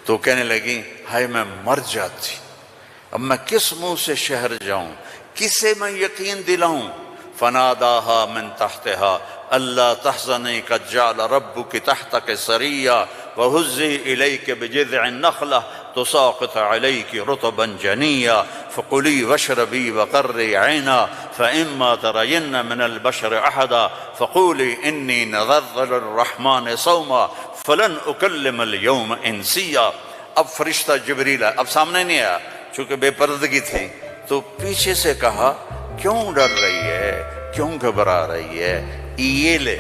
تو کہنے لگی ہائے میں مر جاتی، اب میں کس منہ سے شہر جاؤں، کسے میں یقین دلاؤں؟ فناداها من تحتها الا تحزني قد جعل ربك تحتك سريا وهزي اليك بجذع النخله تساقط عليك رطبا جنيا فكلي واشربي وقري عينا فاما ترين من البشر احدا فقولي اني نذرت للرحمن صوما فلن اكلم اليوم انسيا۔ اب فرشتہ جبریل اب سامنے نہیں آیا چونکہ بے پردگی تھی، تو پیچھے سے کہا کیوں ڈر رہی ہے، کیوں گھبرا رہی ہے؟ یہ لے،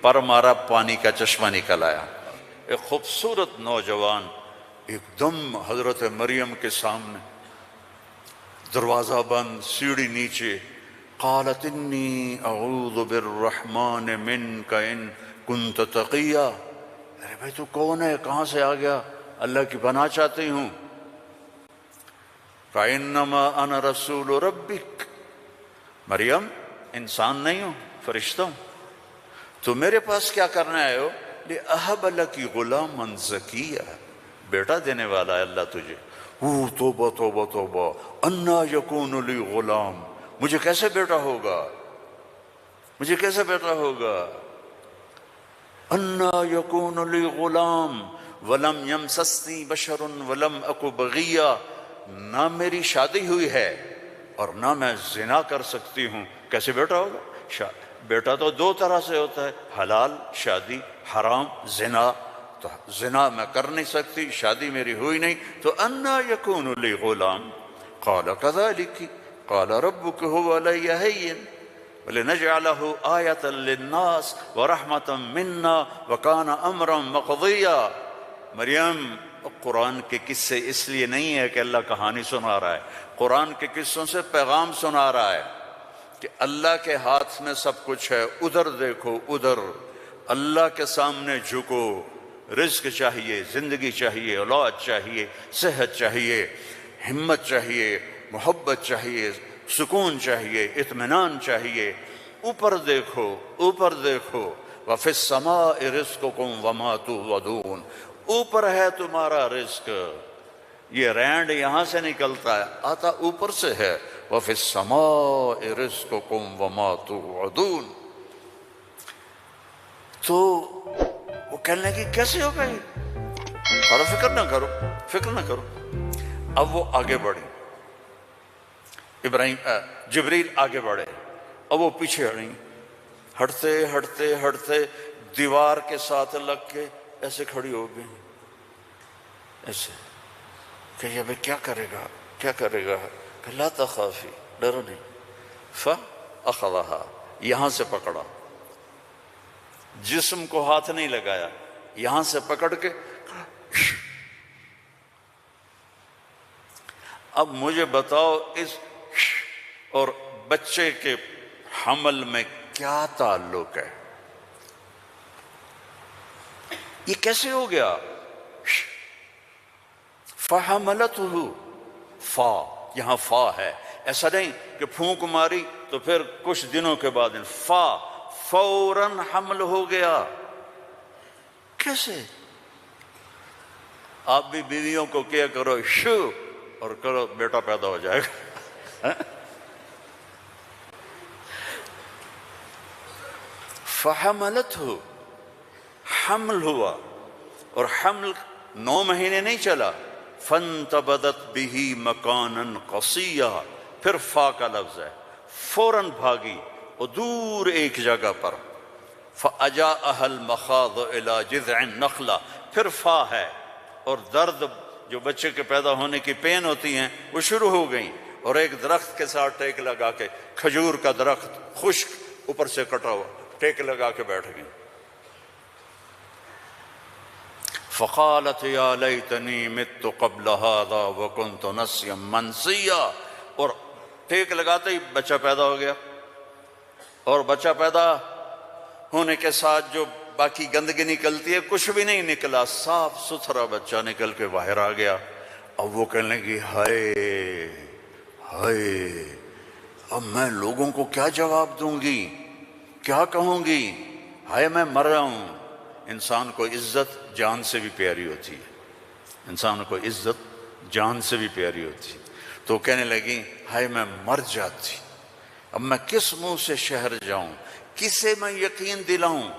پر مارا پانی کا چشمہ نکل آیا۔ ایک خوبصورت نوجوان ایک دم حضرت مریم کے سامنے، دروازہ بند، سیڑھی نیچے، قالت انی اعوذ بالرحمن منک ان کنت تقیا۔ ارے بھائی تو کون ہے، کہاں سے آ گیا؟ اللہ کی پناہ چاہتی ہوں۔ فَإِنَّمَا أَنَا رَسُولُ رَبِّكَ، مریم انسان نہیں ہوں، فرشتہ ہوں، تو میرے پاس کیا کرنے آئے ہو؟ لِأَهَبَ لَكِ غُلَامًا زَكِيًّا، بیٹا دینے والا ہے اللہ تجھے۔ توبہ توبہ توبہ، اَنَّا يَكُونُ لِي غُلَام، مجھے کیسے بیٹا ہوگا، مجھے کیسے بیٹا ہوگا؟ اَنَّا يَكُونُ لِي غُلَام وَلَمْ يَمْسَسْنِي بَشَرٌ وَلَمْ أَكُ بَغِيًّا، نہ میری شادی ہوئی ہے اور نہ میں زنا کر سکتی ہوں، کیسے بیٹا ہوگا؟ بیٹا تو دو طرح سے ہوتا ہے، حلال شادی، حرام زنا، تو زنا میں کر نہیں سکتی، شادی میری ہوئی نہیں، تو انا یکون لی غلام قال کذالک قال ربک هو علی هین ولنجعله آیة للناس ورحمة منا وکان امرا مقضیا۔ مریم قرآن کے قصے اس لیے نہیں ہے کہ اللہ کہانی سنا رہا ہے، قرآن کے قصوں سے پیغام سنا رہا ہے کہ اللہ کے ہاتھ میں سب کچھ ہے، ادھر دیکھو ادھر، اللہ کے سامنے جھکو، رزق چاہیے، زندگی چاہیے، اولاد چاہیے، صحت چاہیے، ہمت چاہیے، محبت چاہیے، سکون چاہیے، اطمینان چاہیے، اوپر دیکھو اوپر دیکھو۔ وَفِي السَّمَاءِ رِزْقُكُمْ وَمَا تُوعَدُونَ، اوپر ہے تمہارا رزق، یہ رینڈ یہاں سے نکلتا ہے، آتا اوپر سے ہے۔ وَفِي السَّمَاءِ رِزْقُكُمْ وَمَا تُوعَدُونَ۔ تو وہ کہنے لگی کیسے ہو گئی؟ اور فکر نہ کرو، فکر نہ کرو۔ اب وہ آگے بڑھی، جبریل آگے بڑھے، اب وہ پیچھے ہٹیں، ہٹتے ہٹتے ہٹتے دیوار کے ساتھ لگ کے ایسے کھڑی ہو گئی، ایسے کہ یہ بھئی کیا کرے گا، کیا کرے گا؟ کہ لا تخافی، ڈرو نہیں۔ فَأَخَذَهَا، یہاں سے پکڑا، جسم کو ہاتھ نہیں لگایا، یہاں سے پکڑ کے۔ اب مجھے بتاؤ اس اور بچے کے حمل میں کیا تعلق ہے؟ یہ کیسے ہو گیا؟ فَحَمَلَتُهُ، فا، یہاں فا ہے، ایسا نہیں کہ پھونک ماری تو پھر کچھ دنوں کے بعد فا، فوراً حمل ہو گیا۔ کیسے؟ آپ بھی بیویوں کو کیا کرو شو اور کرو بیٹا پیدا ہو جائے گا۔ فَحَمَلَتْهُ، حمل ہوا، اور حمل 9 مہینے نہیں چلا۔ فَانْتَبَذَتْ بِهِ مَكَانًا قَصِيًّا، پھر فا کا لفظ ہے، فوراً بھاگی اور دور ایک جگہ پر۔ فَأَجَاءَهَا الْمَخَاضُ إِلَى جِذْعِ النَّخْلَةِ، پھر فا ہے، اور درد جو بچے کے پیدا ہونے کی پین ہوتی ہیں وہ شروع ہو گئیں، اور ایک درخت کے ساتھ ٹیک لگا کے، کھجور کا درخت خشک اوپر سے کٹا ہوا، ٹیک لگا کے بیٹھ گئیں۔ فقالت یا لیتنی مت قبل هذا وکنت نسیا منسیا، اور ٹیک لگاتے ہی بچہ پیدا ہو گیا، اور بچہ پیدا ہونے کے ساتھ جو باقی گندگی نکلتی ہے کچھ بھی نہیں نکلا، صاف ستھرا بچہ نکل کے باہر آ گیا۔ اب وہ کہنے لگی ہائے ہائے، اب میں لوگوں کو کیا جواب دوں گی، کیا کہوں گی، ہائے میں مر رہا ہوں۔ انسان کو عزت جان سے بھی پیاری ہوتی ہے، انسان کو عزت جان سے بھی پیاری ہوتی. تو کہنے لگی ہائے میں مر جاتی، اب میں کس منہ سے شہر جاؤں، کسے میں یقین دلاؤں.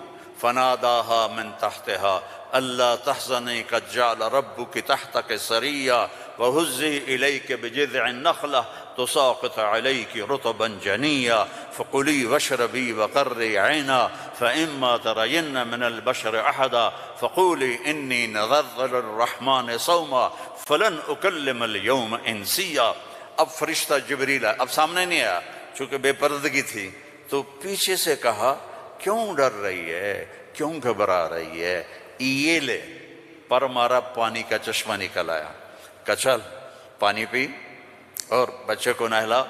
فناداہا من تحتہا اللہ تحزنی قد جعل ربک تحتک سریا وہزی الیک بجذع النخلہ تساقط علیک رطبا جنیا فقلی واشربی وقری عینا فإما ترین من البشر احدا فقولی انی نذرت للرحمن صوما فلن اکلم اليوم انسیا. اب فرشتہ جبریل اب سامنے نہیں آیا چونکہ بے پردگی تھی، تو پیچھے سے کہا کیوں ڈر رہی ہے، کیوں گھبرا رہی ہے، یہ لے. پر مارا پانی کا چشمہ نکل آیا، کہا چل پانی پی اور بچے کو نہلا،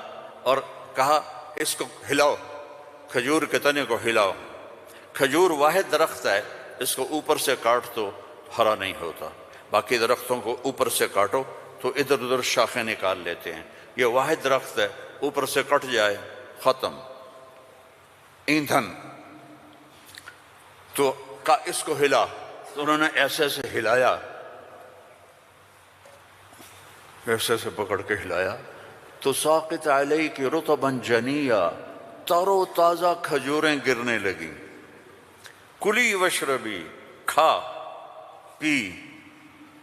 اور کہا اس کو ہلاؤ، کھجور کے تنے کو ہلاؤ. کھجور واحد درخت ہے، اس کو اوپر سے کاٹ تو ہرا نہیں ہوتا، باقی درختوں کو اوپر سے کاٹو تو ادھر ادھر شاخیں نکال لیتے ہیں. یہ واحد درخت ہے، اوپر سے کٹ جائے ختم ایندھن. تو کہا اس کو ہلا، تو انہوں نے ایسے ایسے ہلایا، ایسے ایسے پکڑ کے ہلایا تو ساقط علیک رطبا جنیا، تر و تازہ کھجوریں گرنے لگیں. کلی واشربی، کھا پی.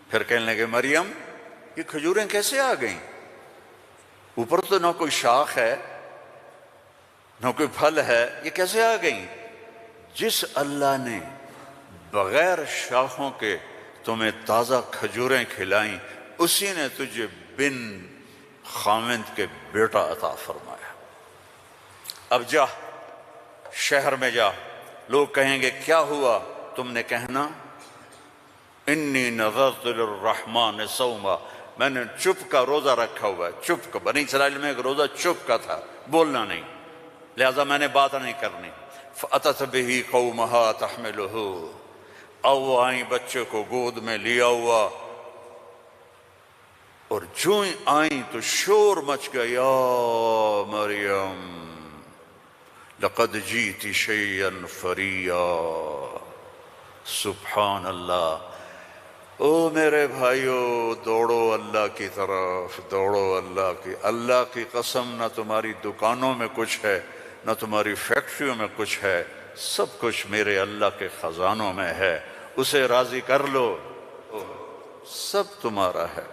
پھر کہنے لگے مریم یہ کھجوریں کیسے آ گئیں؟ اوپر تو نہ کوئی شاخ ہے نہ کوئی پھل ہے، یہ کیسے آ گئیں؟ جس اللہ نے بغیر شاخوں کے تمہیں تازہ کھجوریں کھلائیں، اسی نے تجھے بن خاوند کے بیٹا عطا فرمایا. اب جا شہر میں جا، لوگ کہیں گے کیا ہوا، تم نے کہنا انی نذرت للرحمن صوما، میں نے چپ کا روزہ رکھا ہوا ہے. چپ کا، بنی اسرائیل میں ایک روزہ چپ کا تھا، بولنا نہیں، لہذا میں نے بات نہیں کرنی. فأتت به قومها تحملہ، او وہ آئیں بچے کو گود میں لیا ہوا، اور جو ہی آئیں تو شور مچ گیا، یا مریم لقد جیت شیئا فریا. سبحان اللہ. او میرے بھائیو، دوڑو اللہ کی طرف، دوڑو اللہ کی. اللہ کی قسم نہ تمہاری دکانوں میں کچھ ہے نہ تمہاری فیکٹریوں میں کچھ ہے، سب کچھ میرے اللہ کے خزانوں میں ہے. اسے راضی کر لو، سب تمہارا ہے.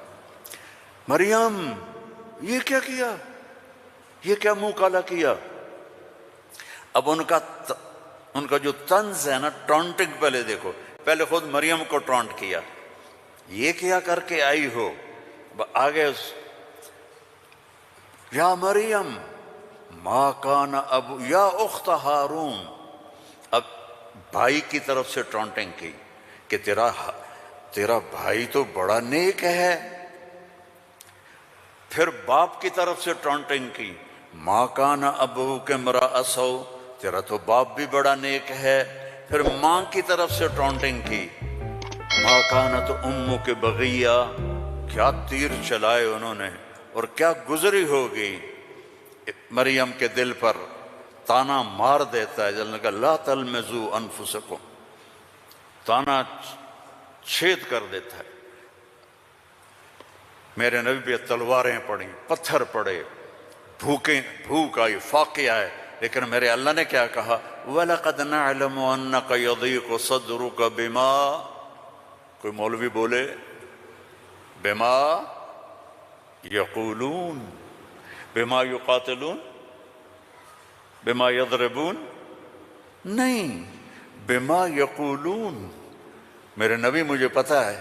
مریم یہ کیا کیا، یہ کیا منہ کالا کیا؟ اب ان کا جو طنز ہے نا، ٹونٹنگ، پہلے دیکھو، پہلے خود مریم کو ٹونٹ کیا، یہ کیا کر کے آئی ہو. آگے یا مریم ما کان ابو یا اخت ہارون. اب بھائی کی طرف سے ٹونٹنگ کی کہ تیرا بھائی تو بڑا نیک ہے. پھر باپ کی طرف سے ٹونٹنگ کی، ما کان ابوک امرأ سوء، تیرا تو باپ بھی بڑا نیک ہے. پھر ماں کی طرف سے ٹونٹنگ کی، ما کانت امک بغیہ. کیا تیر چلائے انہوں نے، اور کیا گزری ہوگی مریم کے دل پر. تانا مار دیتا ہے، جلنے کا لا تلمزو انفسکم، تانا چھید کر دیتا ہے. میرے نبی بھی تلواریں پڑیں، پتھر پڑے، بھوک آئی، فاقے آئے، لیکن میرے اللہ نے کیا کہا؟ وَلَقَدْ نَعْلَمُ أَنَّكَ يَضِيقُ صَدْرُكَ بِمَا، کوئی مولوی بولے بِمَا يَقُولُونَ، بِمَا يُقَاتِلُونَ، بِمَا يَضْرِبُونَ، نہیں، بِمَا يَقُولُونَ. میرے نبی مجھے پتہ ہے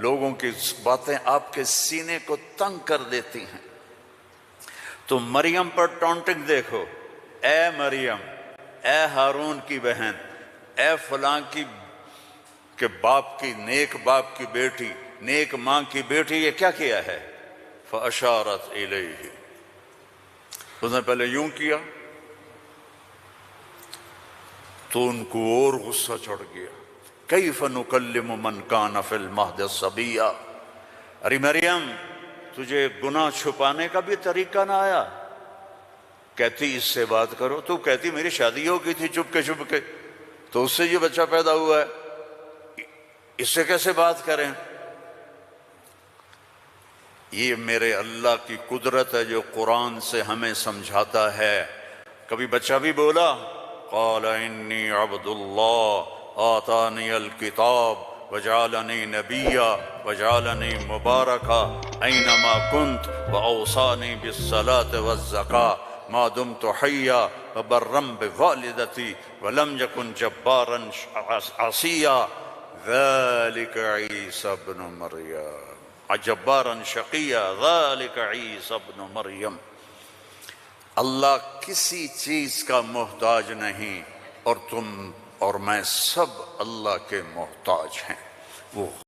لوگوں کی باتیں آپ کے سینے کو تنگ کر دیتی ہیں. تو مریم پر ٹونٹنگ دیکھو، اے مریم، اے ہارون کی بہن، اے فلاں کی کہ باپ کی، نیک باپ کی بیٹی، نیک ماں کی بیٹی، یہ کیا کیا ہے؟ فَأَشَارَتْ إِلَيْهِ، اس نے پہلے یوں کیا تو ان کو اور غصہ چڑھ گیا. کیف نکلم من کان فی المہد صبیا. ارے مریم، تجھے گناہ چھپانے کا بھی طریقہ نہ آیا؟ کہتی اس سے بات کرو. تو کہتی میری شادی ہو گئی تھی چپ کے، تو اس سے یہ بچہ پیدا ہوا ہے، اس سے کیسے بات کریں؟ یہ میرے اللہ کی قدرت ہے جو قرآن سے ہمیں سمجھاتا ہے۔ کبھی بچہ بھی بولا قال انی عبد اللہ آتانی الکتاب وجعلنی نبیا وجعلنی مبارکا اینما کنت واوصانی بالصلاة والزکاة ما دمت حیا وبرا بوالدتی ولم یکن جبارا عصیا ذلك عیسی ابن مریم جبارا شقیا ذلك عیسی ابن مریم۔ اللہ کسی چیز کا محتاج نہیں، اور تم اور میں سب اللہ کے محتاج ہیں۔ وہ